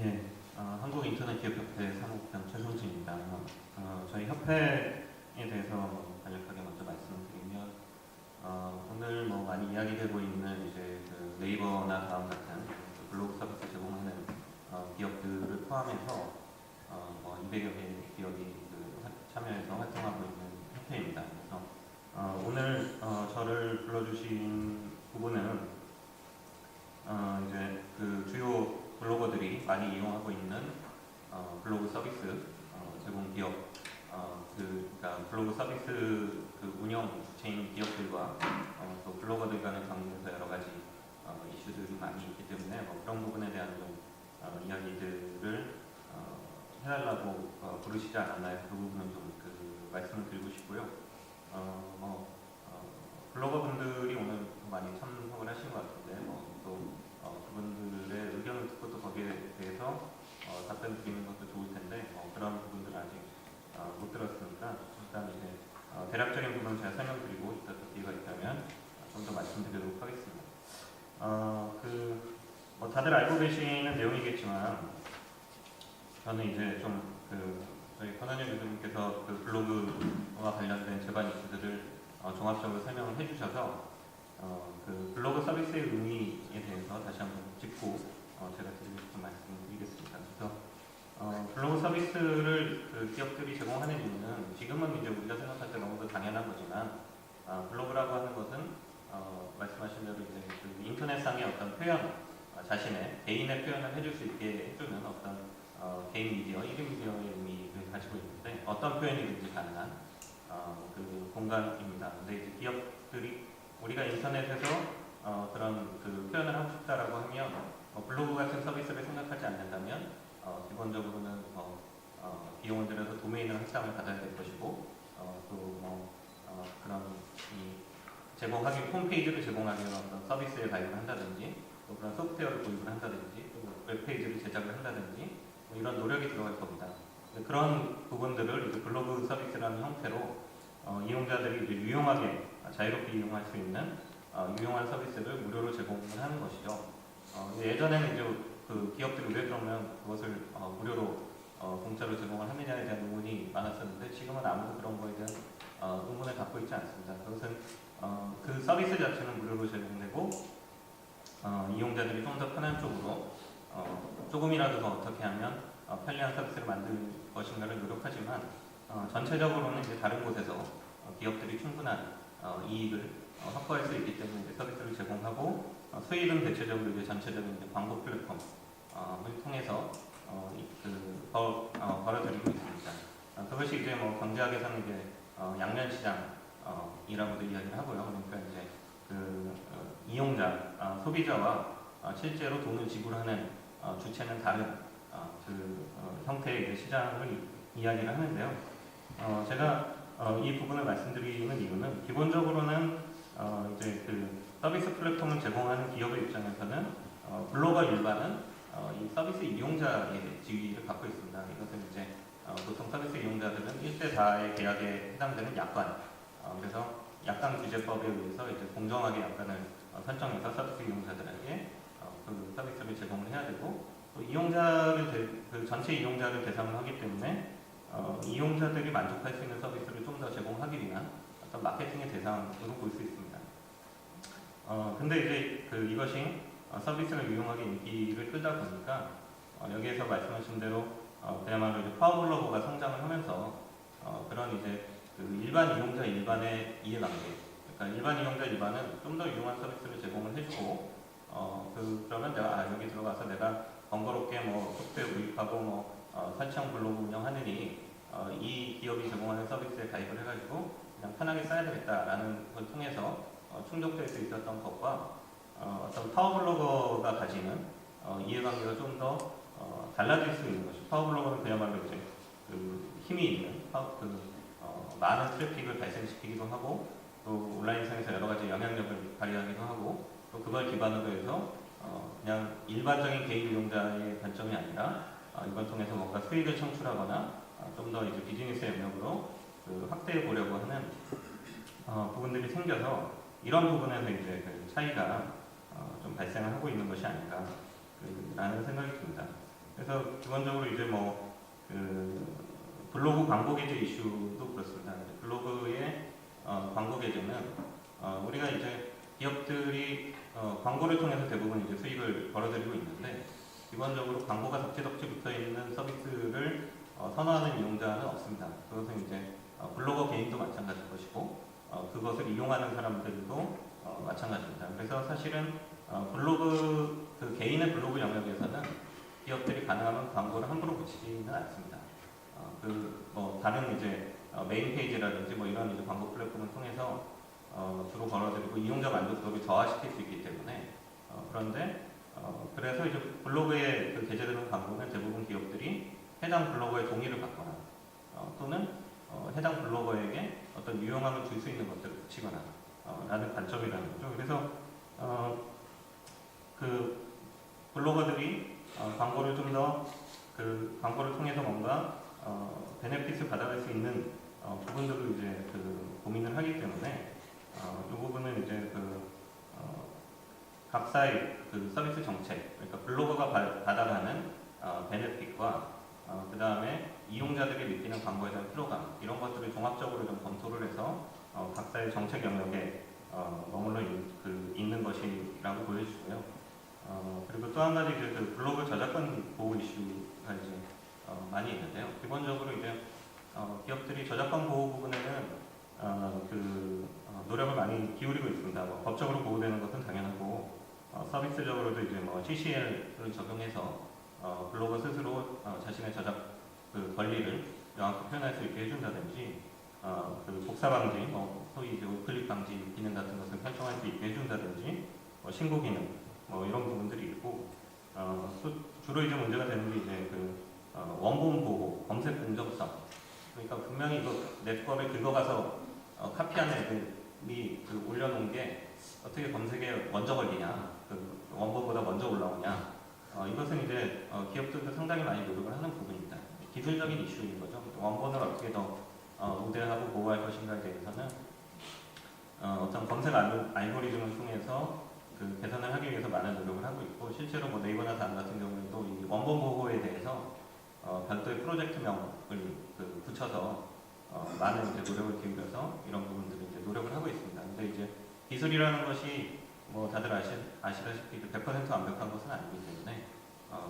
예, 한국인터넷기업협회 사무국장 최성진입니다. 저희 협회에 대해서 간략하게 먼저 말씀을 드리면, 오늘 많이 이야기되고 있는 이제 그 네이버나 다음 같은 그 블로그 서비스 제공하는 기업들을 포함해서 200여 개 기업이 참여해서 활동하고 있는 협회입니다. 그래서 오늘 저를 불러주신 부분은 이제 그 주요 블로거들이 많이 이용하고 있는 블로그 서비스 제공 기업, 그러니까 블로그 서비스 그 운영 주체인 기업들과 또 블로거들 간의 관계에서 여러 가지 이슈들이 많이 있기 때문에 그런 부분에 대한 좀 이야기들을 해달라고 부르시지 않았나요? 그 부분은 좀 그 말씀을 드리고 싶고요. 블로거분들이 오늘 많이 참석을 하신 것 같은데 또 그분들의 의견을 듣고 또 거기에 대해서 답변 드리는 것도 좋을 텐데 그런 부분들 아직 못 들었으니까 일단 이제 대략적인 부분은 제가 설명드리고 이따 또 기회가 있다면 좀 더 말씀드리도록 하겠습니다. 다들 알고 계시는 내용이겠지만 저는 이제 좀 저희 권한영 교수님께서 그 블로그와 관련된 제반 이슈들을 종합적으로 설명을 해주셔서 그 블로그 서비스의 의미에 대해서 다시 한번 짚고 제가 드리고 싶은 말씀을 드리겠습니다. 그래서 블로그 서비스를 그 기업들이 제공하는 이유는 지금은 이제 우리가 생각할 때 너무도 당연한 거지만 블로그라고 하는 것은 말씀하신 대로 이제 그 인터넷상의 어떤 표현, 자신의 개인의 표현을 해줄 수 있게 해주는 어떤 개인 미디어, 1인 미디어의 의미를 가지고 있는데 어떤 표현이든지 가능한 그 공간입니다. 근데 이제 기업들이 우리가 인터넷에서 그런 그 표현을 하고 싶다라고 하면 블로그 같은 서비스를 생각하지 않는다면 기본적으로는 비용을 들여서 도메인을 확장을 받아야 될 것이고 그런 제공하기 홈페이지를 제공하기 위한 어떤 서비스에 가입을 한다든지 또 그런 소프트웨어를 도입을 한다든지 또 웹페이지를 제작을 한다든지 이런 노력이 들어갈 겁니다. 그런 부분들을 이제 블로그 서비스라는 형태로 이용자들이 이제 유용하게 자유롭게 이용할 수 있는 유용한 서비스를 무료로 제공을 하는 것이죠. 예전에는 이제 그 기업들이 왜 그러면 그것을 무료로 공짜로 제공을 하느냐에 대한 의문이 많았었는데 지금은 아무도 그런 거에 대한 의문을 갖고 있지 않습니다. 그것은 그 서비스 자체는 무료로 제공되고 이용자들이 좀 더 편한 쪽으로 조금이라도 더 어떻게 하면 편리한 서비스를 만들 것인가를 노력하지만 전체적으로는 이제 다른 곳에서 기업들이 충분한 이익을 확보할 수 있기 때문에 이제 서비스를 제공하고 수익은 대체적으로 이제 전체적인 이제 광고 플랫폼을 통해서 벌어들이고 있습니다. 그것이 이제 경제학에서는 이제 양면시장이라고도 이야기를 하고요. 그러니까 이제 그 이용자, 소비자와 실제로 돈을 지불하는 주체는 다른 형태의 이제 시장을 이야기를 하는데요. 제가 이 부분을 말씀드리는 이유는 기본적으로는 이제 그 서비스 플랫폼을 제공하는 기업의 입장에서는 블로거 일반은 이 서비스 이용자의 지위를 갖고 있습니다. 이것은 이제 보통 서비스 이용자들은 1대4의 계약에 해당되는 약관, 그래서 약관 규제법에 의해서 이제 공정하게 약관을 설정해서 서비스 이용자들에게 그 서비스를 제공을 해야 되고 또 이용자를 그 전체 이용자를 대상으로 하기 때문에 이용자들이 만족할 수 있는 서비스를 좀 더 제공하기 위한 어떤 마케팅의 대상으로 볼 수 있습니다. 근데 이제 이것이 서비스를 유용하게 인기를 끌다 보니까 여기에서 말씀하신 대로 그야말로 이제 파워블로거가 성장을 하면서 그런 이제 그 일반 이용자 일반의 이해관계, 그러니까 일반 이용자 일반은 좀 더 유용한 서비스를 제공을 해주고 그러면 내가 여기 들어가서 내가 번거롭게 소프트웨어 구입하고 설정 블로그 운영하느니 이 기업이 제공하는 서비스에 가입을 해가지고 그냥 편하게 써야 되겠다라는 걸 통해서 충족될 수 있었던 것과 어떤 파워블로거가 가지는 이해관계가 좀 더 달라질 수 있는 것이 파워블로거는 그야말로 이제 그 힘이 있는 많은 트래픽을 발생시키기도 하고 또 온라인상에서 여러 가지 영향력을 발휘하기도 하고 또 그걸 기반으로 해서 그냥 일반적인 개인 이용자의 관점이 아니라 이걸 통해서 뭔가 수익을 창출하거나 좀 더 이제 비즈니스 영역으로 확대해 보려고 하는 부분들이 생겨서 이런 부분에서 이제 차이가 좀 발생을 하고 있는 것이 아닌가라는 생각이 듭니다. 그래서 그래서 기본적으로 이제 뭐 블로그 광고 게재 이슈도 그렇습니다. 블로그의 광고 게재는 우리가 이제 기업들이 광고를 통해서 대부분 이제 수익을 벌어들이고 있는데 기본적으로 광고가 덕지덕지 붙어 있는 서비스를 선호하는 이용자는 없습니다. 그것은 이제 블로거 개인도 마찬가지일 것이고 그것을 이용하는 사람들도 마찬가지입니다. 그래서 사실은 블로그 그 개인의 블로그 영역에서는 기업들이 가능하면 광고를 함부로 붙이지는 않습니다. 뭐 다른 이제 메인 페이지라든지 뭐 이런 이제 광고 플랫폼을 통해서 주로 벌어들이고 이용자 만족도를 저하시킬 수 있기 때문에 그런데 그래서 이제 블로그에 그 게재되는 광고는 대부분 기업들이 해당 블로거의 동의를 받거나 또는 해당 블로거에게 어떤 유용함을 줄 수 있는 것들을 붙이거나 라는 관점이라는 거죠. 그래서 그 블로거들이 광고를 좀 더 그 광고를 통해서 뭔가 베네핏을 받아갈 수 있는 부분들을 이제 고민을 하기 때문에 이 부분은 이제 각사의 서비스 정책, 그러니까 블로거가 받아가는 베네핏과 그 다음에 이용자들이 느끼는 광고에 대한 피로감 이런 것들을 종합적으로 좀 검토를 해서 각사의 정책 영역에 머물러 있는 것이라고 보여지고요. 그리고 또 한 가지 이제 블로그 저작권 보호 이슈가 이제 많이 있는데요. 기본적으로 이제 기업들이 저작권 보호 부분에는 노력을 많이 기울이고 있습니다. 뭐 법적으로 보호되는 것은 당연하고 서비스적으로도 이제 뭐 CCL을 적용해서 블로거 스스로 자신의 저작 권리를 명확히 표현할 수 있게 해준다든지 복사 방지, 소위 이제 우클릭 방지 기능 같은 것을 설정할 수 있게 해준다든지 신고 기능 이런 부분들이 있고 주로 이제 문제가 되는 게 이제 원본 보호, 검색 공정성. 그러니까 분명히 이거 내 거를 긁어가서 카피한 애들이 올려놓은 게 어떻게 검색에 먼저 걸리냐, 원본보다 먼저 올라오냐. 이것은 이제 기업들도 상당히 많이 노력을 하는 부분입니다. 기술적인 이슈인 거죠. 원본을 어떻게 더 우대하고 보호할 것인가에 대해서는 어떤 검색 알고리즘을 통해서 개선을 하기 위해서 많은 노력을 하고 있고 실제로 뭐 네이버나 다음 같은 경우에도 이 원본 보호에 대해서 별도의 프로젝트명을 붙여서 많은 이제 노력을 기울여서 이런 부분들을 이제 노력을 하고 있습니다. 근데 이제 기술이라는 것이 뭐 다들 아시다시피 100% 완벽한 것은 아니기 때문에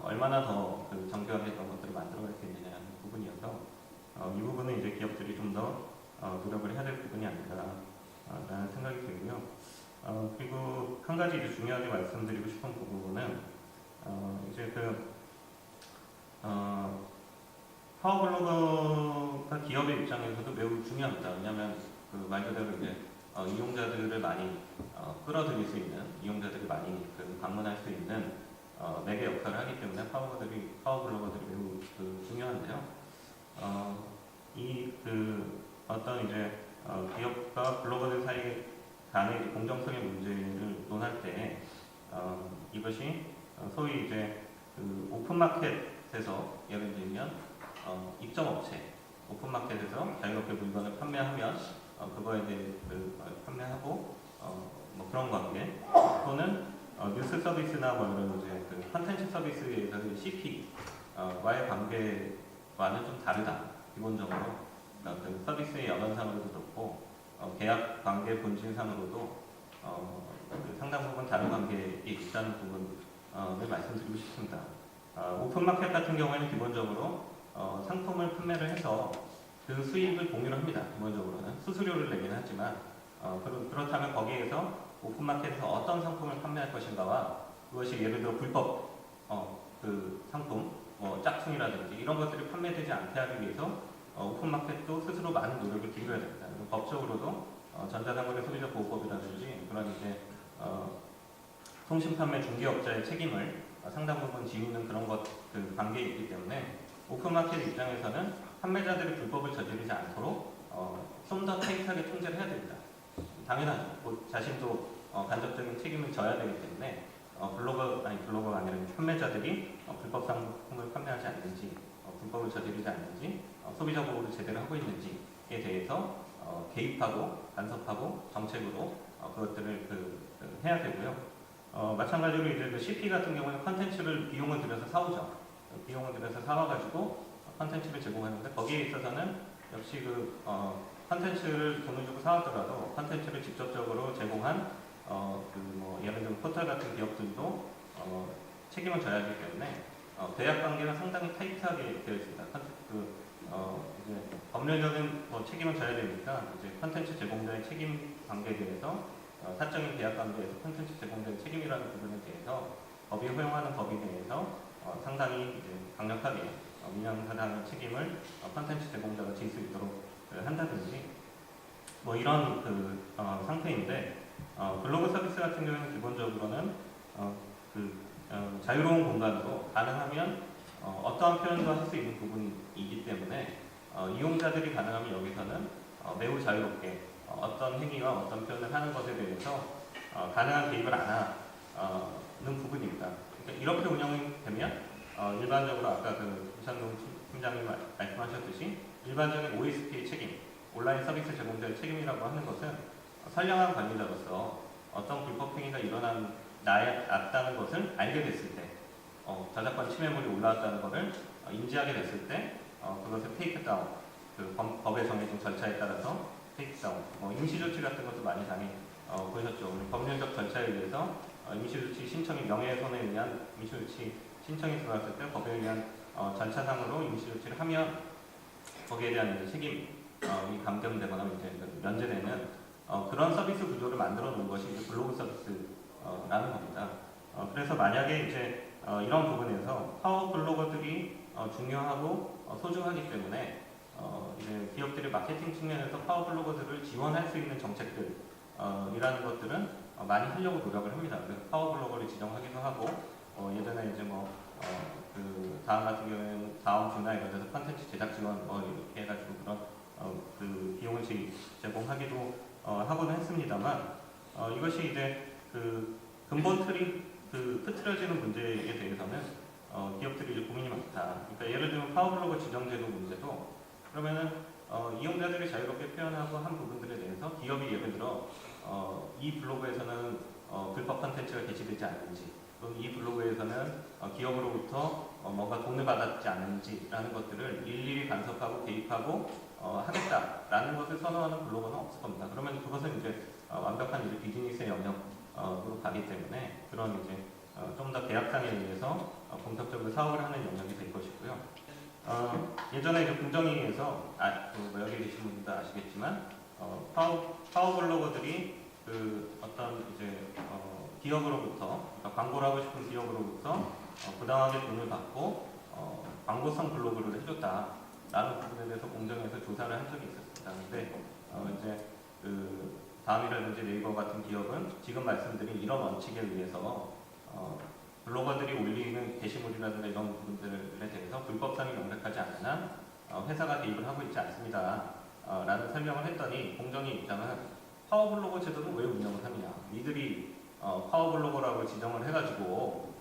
얼마나 더 정교하게 그런 것들을 만들어갈 수 있느냐는 부분이어서 이 부분은 이제 기업들이 좀 더 노력을 해야 될 부분이 아닌가라는 생각이 들고요. 그리고 한 가지 이제 중요하게 말씀드리고 싶은 부분은 이제 파워블로거가 기업의 입장에서도 매우 중요합니다. 왜냐하면 말 그대로 이제 이용자들을 많이 끌어들일 수 있는, 이용자들이 많이 방문할 수 있는 매개 역할을 하기 때문에 파워블로거들이 매우 중요한데요. 어떤 이제 기업과 블로거들 사이 간의 공정성의 문제를 논할 때 이것이 소위 이제 오픈마켓에서 예를 들면 입점업체 오픈마켓에서 자유롭게 물건을 판매하면 그거에 대해 판매하고 뭐 그런 관계 또는 뉴스 서비스나 뭐 이런 이제 컨텐츠 서비스에서의 CP와의 관계와는 좀 다르다. 기본적으로 서비스의 연원상으로도 그렇고 계약 관계 본질상으로도 상당 부분 다른 관계에 있다는 부분을 말씀드리고 싶습니다. 오픈마켓 같은 경우에는 기본적으로 상품을 판매를 해서 그 수익을 공유를 합니다. 기본적으로는 수수료를 내긴 하지만 그렇다면 거기에서 오픈마켓에서 어떤 상품을 판매할 것인가와 그것이 예를 들어 불법 상품, 뭐 짝퉁이라든지 이런 것들이 판매되지 않게 하기 위해서 오픈마켓도 스스로 많은 노력을 기울여야 됩니다. 법적으로도 전자상거래 소비자보호법이라든지 그런 이제 통신판매 중개업자의 책임을 상당 부분 지우는 그런 관계에 있기 때문에 오픈마켓 입장에서는 판매자들이 불법을 저지르지 않도록 좀 더 타이트하게 통제를 해야 됩니다. 당연하죠. 자신도 간접적인 책임을 져야 되기 때문에 블로거가 아니라 판매자들이 불법 상품을 판매하지 않는지, 불법을 저지르지 않는지, 소비자 보호를 제대로 하고 있는지에 대해서 개입하고 간섭하고 정책으로 그것들을 해야 되고요. 마찬가지로 이제 CP 같은 경우는 컨텐츠를 비용을 들여서 사오죠. 비용을 들여서 사와가지고 컨텐츠를 제공하는데 거기에 있어서는 역시 컨텐츠를 돈을 주고 사왔더라도 컨텐츠를 직접적으로 제공한 예를 들면 포털 같은 기업들도 책임을 져야 하기 때문에 계약 관계가 상당히 타이트하게 되어 있습니다. 이제 법률적인 책임을 져야 되니까 이제 컨텐츠 제공자의 책임 관계에 대해서 사적인 계약 관계에서 컨텐츠 제공자의 책임이라는 부분에 대해서 법이 허용하는 법에 대해서 상당히 이제 강력하게 민영사당의 책임을 컨텐츠 제공자가 질 수 있도록 한다든지 이런 상태인데 블로그 서비스 같은 경우에는 기본적으로는 자유로운 공간으로 가능하면 어떠한 표현도 할 수 있는 부분이기 때문에 이용자들이 가능하면 여기서는 매우 자유롭게 어떤 행위와 어떤 표현을 하는 것에 대해서 가능한 개입을 안 하는 부분입니다. 그러니까 이렇게 운영이 되면 일반적으로 아까 이찬동 팀장님 말씀하셨듯이 일반적인 OSP의 책임, 온라인 서비스 제공자의 책임이라고 하는 것은 선량한 관리자로서 어떤 불법 행위가 났다는 것을 알게 됐을 때, 저작권 침해물이 올라왔다는 것을 인지하게 됐을 때, 그것을 테이크 다운, 법에 정해진 절차에 따라서 테이크 다운, 임시조치 같은 것도 많이 보셨죠. 법률적 절차에 의해서 임시조치 신청이 명예훼손에 의한 임시조치 신청이 들어왔을 때 법에 의한 절차상으로 임시조치를 하면 거기에 대한 이제 책임이 감경되거나 이제 면제되는 그런 서비스 구조를 만들어 놓은 것이 이제 블로그 서비스라는 겁니다. 그래서 만약에 이제 이런 부분에서 파워 블로거들이 중요하고 소중하기 때문에 이제 기업들이 마케팅 측면에서 파워 블로거들을 지원할 수 있는 정책들 이라는 것들은 많이 하려고 노력을 합니다. 그래서 파워 블로거를 지정하기도 하고 예전에 이제 다음 같은 경우에는 다음 주나 이런 데서 컨텐츠 제작 지원 이렇게 해가지고 그런 비용을 제공하기도 하고는 했습니다만 이것이 이제 근본 틀이 흐트러지는 문제에 대해서는 기업들이 이제 고민이 많다. 그러니까 예를 들면 파워블로거 지정제도 문제도 그러면은 이용자들이 자유롭게 표현하고 한 부분들에 대해서 기업이 예를 들어 이 블로그에서는 불법 컨텐츠가 게시되지 않는지 또는 이 블로그에서는 기업으로부터 뭔가 돈을 받았지 않는지라는 것들을 일일이 간섭하고 개입하고 하겠다라는 것을 선언하는 블로거는 없을 겁니다. 그러면 그것은 이제 완벽한 이제 비즈니스의 영역으로 가기 때문에 그런 이제 좀 더 계약상에 의해서 본격적으로 사업을 하는 영역이 될 것이고요. 예전에 이제 공정위에서 여기 계신 분들도 아시겠지만 파워 블로거들이 어떤 이제 기업으로부터 그러니까 광고를 하고 싶은 기업으로부터 부당하게 돈을 받고 광고성 블로그를 해줬다라는 부분에 대해서 공정위에서 조사를 한 적이 있었습니다. 근데 이제 다음이라든지 네이버 같은 기업은 지금 말씀드린 이런 원칙에 의해서 블로거들이 올리는 게시물이라든가 이런 부분들에 대해서 불법성이 명백하지 않은 한 회사가 개입을 하고 있지 않습니다. 라는 설명을 했더니 공정위 입장은 파워블로거 제도는 왜 운영을 하느냐. 이들이 파워블로거라고 지정을 해가지고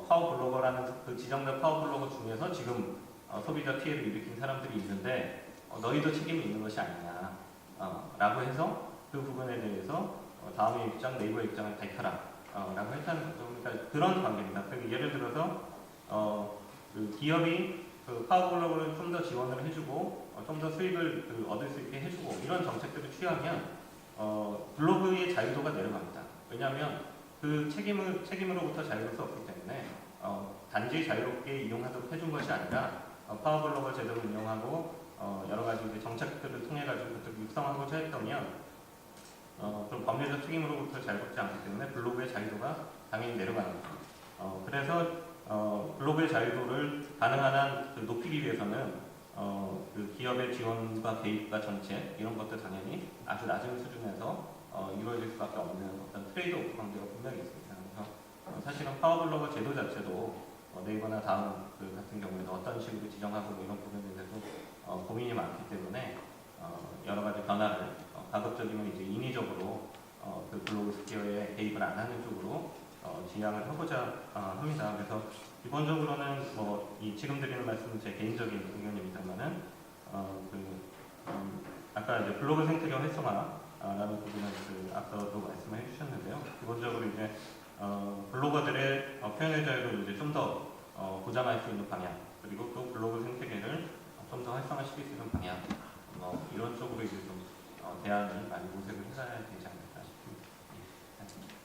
파워블로거라는 그 지정된 파워블로거 중에서 지금 소비자 피해를 일으킨 사람들이 있는데 너희도 책임이 있는 것이 아니냐 라고 해서 그 부분에 대해서 다음의 입장, 네이버의 입장을 밝혀라 라고 했다는 거죠. 그러니까 그런 관계입니다. 그러니까 예를 들어서 기업이 파워블로거를 좀 더 지원을 해주고 좀 더 수익을 얻을 수 있게 해주고 이런 정책들을 취하면 블로그의 자유도가 내려갑니다. 왜냐하면 그 책임으로부터 자유로울 수 없기 때문에 단지 자유롭게 이용하도록 해준 것이 아니라 파워블로거 제도를 운영하고 여러 가지 이제 정책들을 통해 가지고 육성하고자 했다면 그런 법률적 책임으로부터 자유롭지 않기 때문에 블로그의 자유도가 당연히 내려가는 거죠. 그래서 블로그의 자유도를 가능한 한 높이기 위해서는 그 기업의 지원과 개입과 정책 이런 것들 당연히 아주 낮은 수준에서 이루어질 수밖에 없는 어떤 트레이드오프 관계가 분명히 있습니다. 그래서 사실은 파워블로거 제도 자체도 네이버나 다음 같은 경우에는 어떤 식으로 지정하고 이런 부분에 대해서 고민이 많기 때문에 여러 가지 변화를 가급적이면 이제 인위적으로 그 블로그 스퀘어에 개입을 안 하는 쪽으로 지향을 하고자 합니다. 그래서 기본적으로는 이 지금 드리는 말씀은 제 개인적인 의견입니다만은 아까 이제 블로그 생태계 활성화라는 부분은 앞서도 말씀을 해주셨는데요. 기본적으로 이제 블로거들의 표현의 자유를 이제 좀 더 보장할 수 있는 방향, 그리고 또 글로벌 생태계를 좀 더 활성화시킬 수 있는 방향, 이런 쪽으로 이제 좀 대안을 많이 모색을 해가야 되지 않을까 싶습니다. 예.